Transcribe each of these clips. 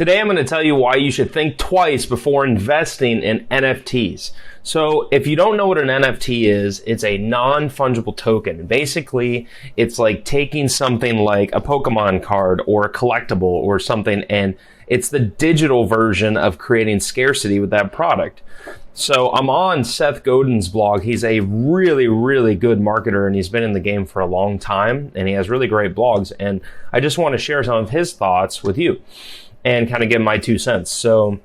Today I'm going to tell you why you should think twice before investing in NFTs. So if you don't know what an NFT is, it's a non-fungible token. Basically, it's like taking something like a Pokemon card or a collectible or something, and it's the digital version of creating scarcity with that product. So I'm on Seth Godin's blog. He's a really, really good marketer, and he's been in the game for a long time, and he has really great blogs. And I just want to share some of his thoughts with you and kind of give my 2 cents. So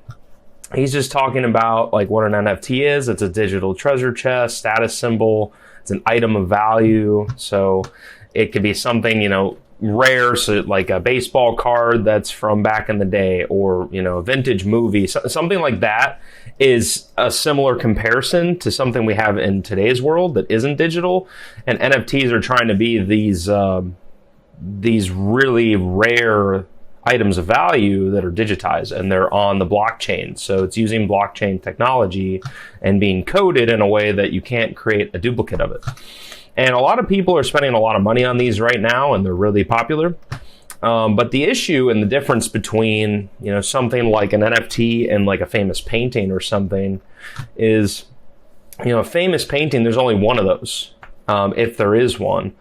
he's just talking about like what an NFT is. It's a digital treasure chest, status symbol. It's an item of value. So it could be something, rare, so like a baseball card that's from back in the day, or, a vintage movie, something like that is a similar comparison to something we have in today's world that isn't digital. And NFTs are trying to be these really rare items of value that are digitized, and they're on the blockchain. So it's using blockchain technology and being coded in a way that you can't create a duplicate of it. And a lot of people are spending a lot of money on these right now, and they're really popular. But the issue and the difference between, something like an NFT and like a famous painting or something is, a famous painting, there's only one of those, if there is one,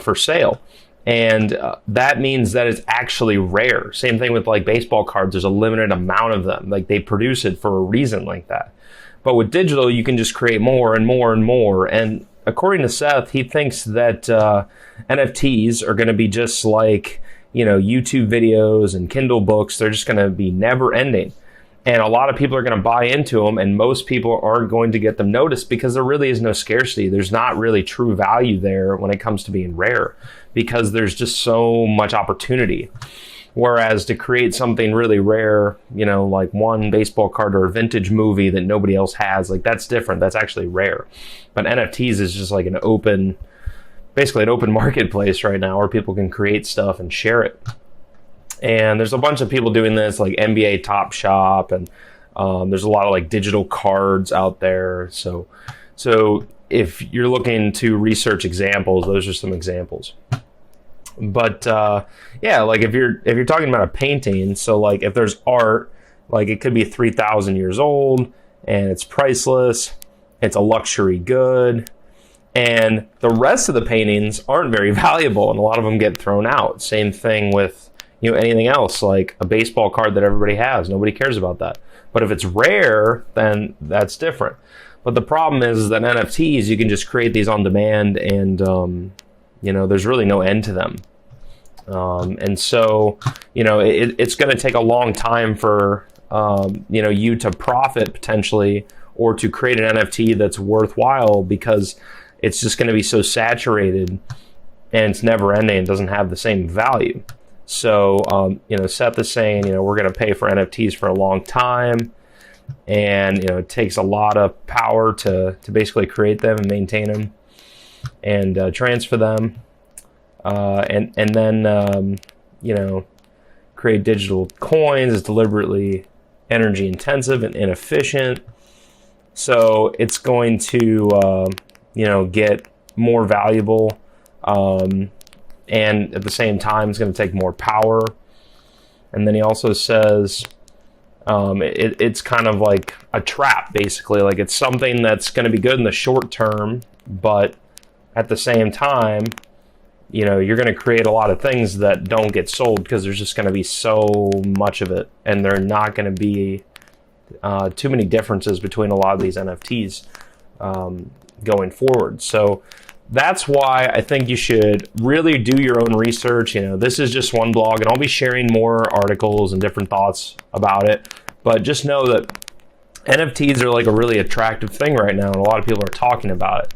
for sale. And that means that it's actually rare. Same thing with like baseball cards. There's a limited amount of them. Like they produce it for a reason like that. But with digital, you can just create more and more and more. And according to Seth, he thinks that NFTs are going to be just like, YouTube videos and Kindle books. They're just going to be never ending. And a lot of people are going to buy into them, and most people aren't going to get them noticed because there really is no scarcity. There's not really true value there when it comes to being rare, because there's just so much opportunity. Whereas to create something really rare, like one baseball card or a vintage movie that nobody else has, like that's different. That's actually rare. But NFTs is just like basically an open marketplace right now where people can create stuff and share it. And there's a bunch of people doing this, like NBA Top Shop, and there's a lot of like digital cards out there. So if you're looking to research examples, those are some examples. But like if you're talking about a painting, so like if there's art, like it could be 3,000 years old and it's priceless, it's a luxury good, and the rest of the paintings aren't very valuable, and a lot of them get thrown out. Same thing with anything else, like a baseball card that everybody has. Nobody cares about that. But if it's rare, then that's different. But the problem is that NFTs, you can just create these on demand, and there's really no end to them. And so, it's going to take a long time for, you to profit potentially, or to create an NFT that's worthwhile, because it's just going to be so saturated and it's never ending. It doesn't have the same value. So, Seth is saying, we're going to pay for NFTs for a long time. And, it takes a lot of power to basically create them and maintain them and transfer them. And then, create digital coins is deliberately energy intensive and inefficient. So it's going to, get more valuable. And at the same time, it's going to take more power. And then he also says it's kind of like a trap, basically. Like it's something that's going to be good in the short term, but at the same time, you're going to create a lot of things that don't get sold because there's just going to be so much of it, and there are not going to be too many differences between a lot of these NFTs going forward. So that's why I think you should really do your own research. This is just one blog, and I'll be sharing more articles and different thoughts about it. But just know that NFTs are like a really attractive thing right now, and a lot of people are talking about it.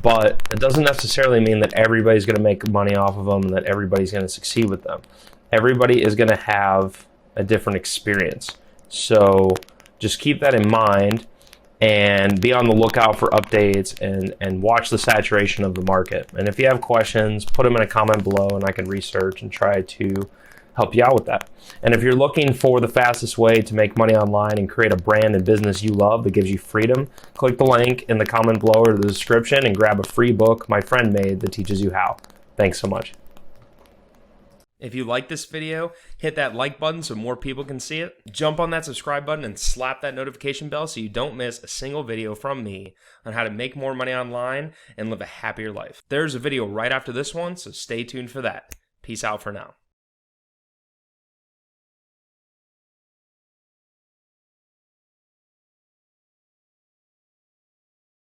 But it doesn't necessarily mean that everybody's going to make money off of them and that everybody's going to succeed with them. Everybody is going to have a different experience. So just keep that in mind and be on the lookout for updates and watch the saturation of the market. And if you have questions, put them in a comment below and I can research and try to help you out with that. And if you're looking for the fastest way to make money online and create a brand and business you love that gives you freedom, click the link in the comment below or the description and grab a free book my friend made that teaches you how. Thanks so much. If you like this video, hit that like button so more people can see it. Jump on that subscribe button and slap that notification bell so you don't miss a single video from me on how to make more money online and live a happier life. There's a video right after this one, so stay tuned for that. Peace out for now.